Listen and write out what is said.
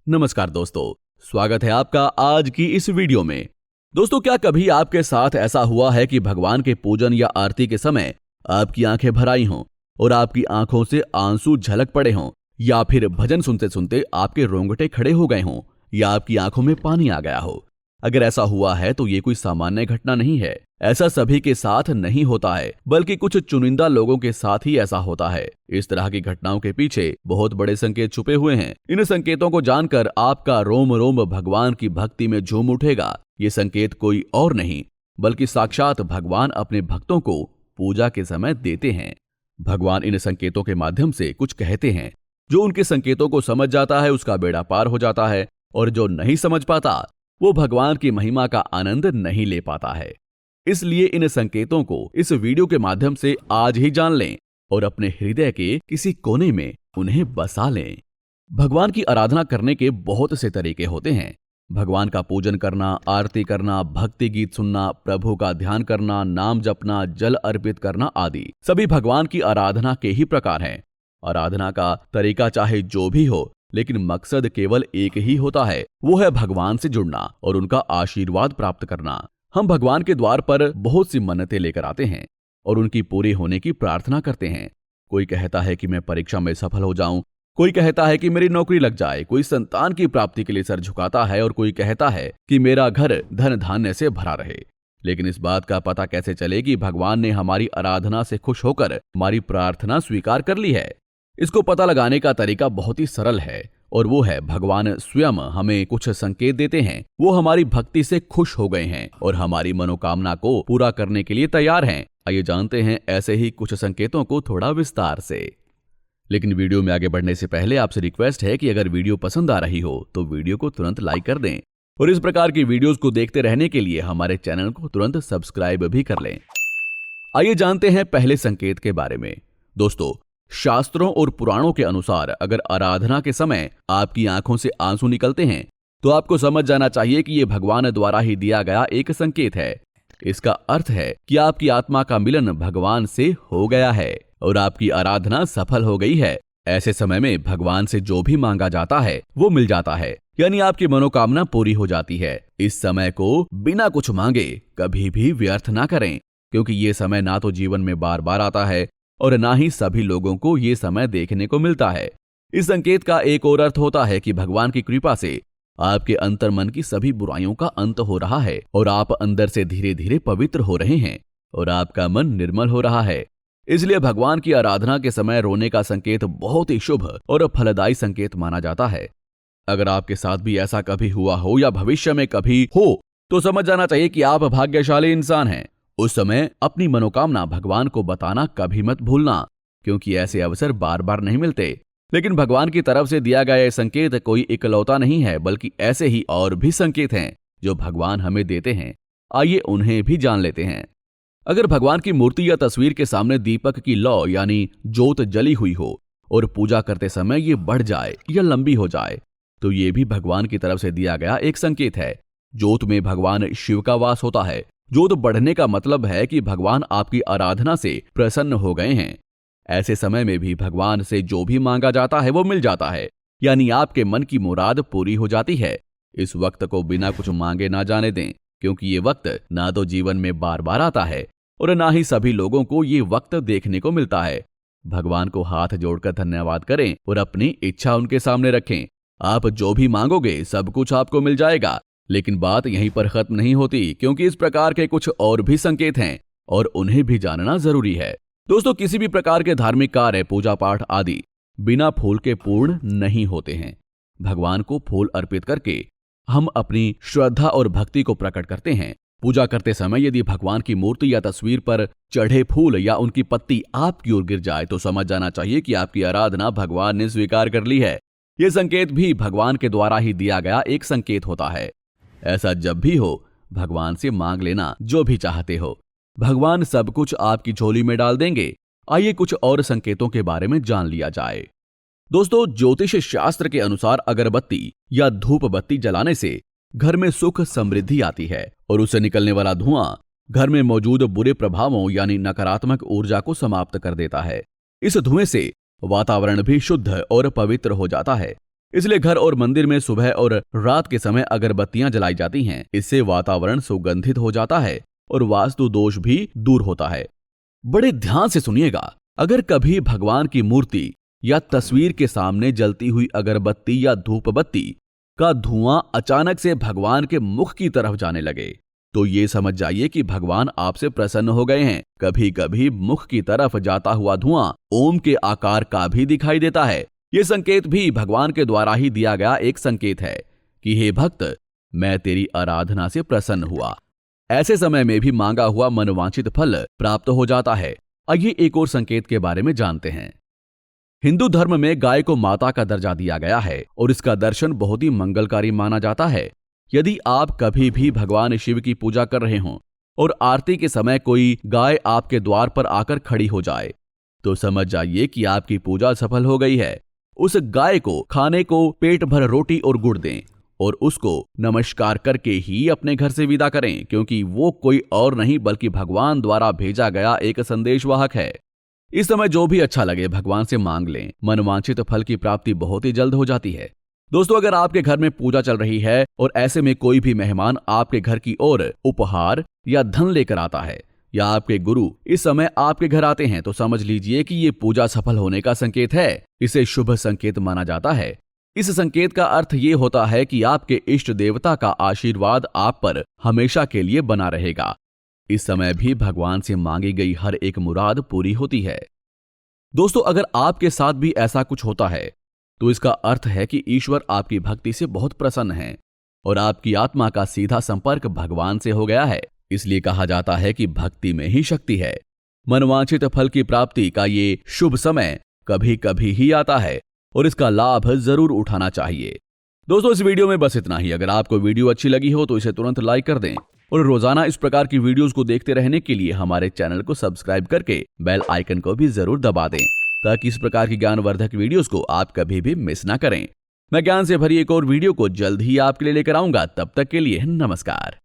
नमस्कार दोस्तों, स्वागत है आपका आज की इस वीडियो में। दोस्तों, क्या कभी आपके साथ ऐसा हुआ है कि भगवान के पूजन या आरती के समय आपकी आंखें भर आई हों और आपकी आंखों से आंसू झलक पड़े हों, या फिर भजन सुनते सुनते आपके रोंगटे खड़े हो गए हों, या आपकी आंखों में पानी आ गया हो? अगर ऐसा हुआ है तो ये कोई सामान्य घटना नहीं है। ऐसा सभी के साथ नहीं होता है, बल्कि कुछ चुनिंदा लोगों के साथ ही ऐसा होता है। इस तरह की घटनाओं के पीछे बहुत बड़े संकेत छुपे हुए हैं। इन संकेतों को जानकर आपका रोम रोम भगवान की भक्ति में झूम उठेगा। ये संकेत कोई और नहीं, बल्कि साक्षात भगवान अपने भक्तों को पूजा के समय देते हैं। भगवान इन संकेतों के माध्यम से कुछ कहते हैं। जो उनके संकेतों को समझ जाता है उसका बेड़ा पार हो जाता है, और जो नहीं समझ पाता वो भगवान की महिमा का आनंद नहीं ले पाता है। इसलिए इन संकेतों को इस वीडियो के माध्यम से आज ही जान लें और अपने हृदय के किसी कोने में उन्हें बसा लें। भगवान की आराधना करने के बहुत से तरीके होते हैं। भगवान का पूजन करना, आरती करना, भक्ति गीत सुनना, प्रभु का ध्यान करना, नाम जपना, जल अर्पित करना आदि सभी भगवान की आराधना के ही प्रकार हैं। आराधना का तरीका चाहे जो भी हो, लेकिन मकसद केवल एक ही होता है, वो है भगवान से जुड़ना और उनका आशीर्वाद प्राप्त करना। हम भगवान के द्वार पर बहुत सी मन्नतें लेकर आते हैं और उनकी पूरी होने की प्रार्थना करते हैं। कोई कहता है कि मैं परीक्षा में सफल हो जाऊं, कोई कहता है कि मेरी नौकरी लग जाए, कोई संतान की प्राप्ति के लिए सर झुकाता है और कोई कहता है कि मेरा घर धन धान्य से भरा रहे। लेकिन इस बात का पता कैसे चले कि भगवान ने हमारी आराधना से खुश होकर हमारी प्रार्थना स्वीकार कर ली है? इसको पता लगाने का तरीका बहुत ही सरल है, और वो है भगवान स्वयं हमें कुछ संकेत देते हैं। वो हमारी भक्ति से खुश हो गए हैं और हमारी मनोकामना को पूरा करने के लिए तैयार हैं। आइए जानते हैं ऐसे ही कुछ संकेतों को थोड़ा विस्तार से। लेकिन वीडियो में आगे बढ़ने से पहले आपसे रिक्वेस्ट है कि अगर वीडियो पसंद आ रही हो तो वीडियो को तुरंत लाइक कर दें, और इस प्रकार की वीडियोस को देखते रहने के लिए हमारे चैनल को तुरंत सब्सक्राइब भी कर लें। आइए जानते हैं पहले संकेत के बारे में। दोस्तों, शास्त्रों और पुराणों के अनुसार अगर आराधना के समय आपकी आंखों से आंसू निकलते हैं तो आपको समझ जाना चाहिए कि यह भगवान द्वारा ही दिया गया एक संकेत है। इसका अर्थ है कि आपकी आत्मा का मिलन भगवान से हो गया है और आपकी आराधना सफल हो गई है। ऐसे समय में भगवान से जो भी मांगा जाता है वो मिल जाता है, यानी आपकी मनोकामना पूरी हो जाती है। इस समय को बिना कुछ मांगे कभी भी व्यर्थ ना करें, क्योंकि ये समय ना तो जीवन में बार बार आता है और ना ही सभी लोगों को ये समय देखने को मिलता है। इस संकेत का एक और अर्थ होता है कि भगवान की कृपा से आपके अंतर्मन की सभी बुराइयों का अंत हो रहा है और आप अंदर से धीरे धीरे पवित्र हो रहे हैं और आपका मन निर्मल हो रहा है। इसलिए भगवान की आराधना के समय रोने का संकेत बहुत ही शुभ और फलदायी संकेत माना जाता है। अगर आपके साथ भी ऐसा कभी हुआ हो या भविष्य में कभी हो तो समझ जाना चाहिए कि आप भाग्यशाली इंसान हैं। उस समय अपनी मनोकामना भगवान को बताना कभी मत भूलना, क्योंकि ऐसे अवसर बार बार नहीं मिलते। लेकिन भगवान की तरफ से दिया गया यह संकेत कोई इकलौता नहीं है, बल्कि ऐसे ही और भी संकेत हैं जो भगवान हमें देते हैं। आइए उन्हें भी जान लेते हैं। अगर भगवान की मूर्ति या तस्वीर के सामने दीपक की लौ यानी जोत जली हुई हो और पूजा करते समय ये बढ़ जाए या लंबी हो जाए तो ये भी भगवान की तरफ से दिया गया एक संकेत है। जोत में भगवान शिव का वास होता है। जोत बढ़ने का मतलब है कि भगवान आपकी आराधना से प्रसन्न हो गए हैं। ऐसे समय में भी भगवान से जो भी मांगा जाता है वो मिल जाता है, यानी आपके मन की मुराद पूरी हो जाती है। इस वक्त को बिना कुछ मांगे ना जाने दें, क्योंकि ये वक्त ना तो जीवन में बार बार आता है और ना ही सभी लोगों को ये वक्त देखने को मिलता है। भगवान को हाथ जोड़कर धन्यवाद करें और अपनी इच्छा उनके सामने रखें। आप जो भी मांगोगे सब कुछ आपको मिल जाएगा। लेकिन बात यहीं पर खत्म नहीं होती, क्योंकि इस प्रकार के कुछ और भी संकेत हैं और उन्हें भी जानना जरूरी है। दोस्तों, किसी भी प्रकार के धार्मिक कार्य, पूजा पाठ आदि बिना फूल के पूर्ण नहीं होते हैं। भगवान को फूल अर्पित करके हम अपनी श्रद्धा और भक्ति को प्रकट करते हैं। पूजा करते समय यदि भगवान की मूर्ति या तस्वीर पर चढ़े फूल या उनकी पत्ती आपकी ओर गिर जाए तो समझ जाना चाहिए कि आपकी आराधना भगवान ने स्वीकार कर ली है। यह संकेत भी भगवान के द्वारा ही दिया गया एक संकेत होता है। ऐसा जब भी हो, भगवान से मांग लेना जो भी चाहते हो, भगवान सब कुछ आपकी झोली में डाल देंगे। आइए कुछ और संकेतों के बारे में जान लिया जाए। दोस्तों, ज्योतिष शास्त्र के अनुसार अगरबत्ती या धूप बत्ती जलाने से घर में सुख समृद्धि आती है और उससे निकलने वाला धुआं घर में मौजूद बुरे प्रभावों यानी नकारात्मक ऊर्जा को समाप्त कर देता है। इस धुएं से वातावरण भी शुद्ध और पवित्र हो जाता है। इसलिए घर और मंदिर में सुबह और रात के समय अगरबत्तियां जलाई जाती हैं। इससे वातावरण सुगंधित हो जाता है और वास्तु दोष भी दूर होता है। बड़े ध्यान से सुनिएगा, अगर कभी भगवान की मूर्ति या तस्वीर के सामने जलती हुई अगरबत्ती या धूप बत्ती का धुआं अचानक से भगवान के मुख की तरफ जाने लगे तो ये समझ जाइए कि भगवान आपसे प्रसन्न हो गए हैं। कभी कभी मुख की तरफ जाता हुआ धुआं ओम के आकार का भी दिखाई देता है। ये संकेत भी भगवान के द्वारा ही दिया गया एक संकेत है कि हे भक्त, मैं तेरी आराधना से प्रसन्न हुआ। ऐसे समय में भी मांगा हुआ मनवांछित फल प्राप्त हो जाता है। आइए एक और संकेत के बारे में जानते हैं। हिंदू धर्म में गाय को माता का दर्जा दिया गया है और इसका दर्शन बहुत ही मंगलकारी माना जाता है। यदि आप कभी भी भगवान शिव की पूजा कर रहे हों और आरती के समय कोई गाय आपके द्वार पर आकर खड़ी हो जाए तो समझ जाइए कि आपकी पूजा सफल हो गई है। उस गाय को खाने को पेट भर रोटी और गुड़ दें और उसको नमस्कार करके ही अपने घर से विदा करें, क्योंकि वो कोई और नहीं बल्कि भगवान द्वारा भेजा गया एक संदेशवाहक है। इस समय जो भी अच्छा लगे भगवान से मांग लें, मनवांछित फल की प्राप्ति बहुत ही जल्द हो जाती है। दोस्तों, अगर आपके घर में पूजा चल रही है और ऐसे में कोई भी मेहमान आपके घर की ओर उपहार या धन लेकर आता है या आपके गुरु इस समय आपके घर आते हैं तो समझ लीजिए कि ये पूजा सफल होने का संकेत है। इसे शुभ संकेत माना जाता है। इस संकेत का अर्थ ये होता है कि आपके इष्ट देवता का आशीर्वाद आप पर हमेशा के लिए बना रहेगा। इस समय भी भगवान से मांगी गई हर एक मुराद पूरी होती है। दोस्तों, अगर आपके साथ भी ऐसा कुछ होता है तो इसका अर्थ है कि ईश्वर आपकी भक्ति से बहुत प्रसन्न है और आपकी आत्मा का सीधा संपर्क भगवान से हो गया है। इसलिए कहा जाता है कि भक्ति में ही शक्ति है। मनवांछित फल की प्राप्ति का ये शुभ समय कभी कभी ही आता है और इसका लाभ जरूर उठाना चाहिए। दोस्तों, इस वीडियो में बस इतना ही। अगर आपको वीडियो अच्छी लगी हो तो इसे तुरंत लाइक कर दें और रोजाना इस प्रकार की वीडियोस को देखते रहने के लिए हमारे चैनल को सब्सक्राइब करके बेल आइकन को भी जरूर दबा दें ताकि इस प्रकार की ज्ञानवर्धक वीडियोस को आप कभी भी मिस ना करें। मैं ज्ञान से भरी एक और वीडियो को जल्द ही आपके लिए लेकर आऊंगा। तब तक के लिए नमस्कार।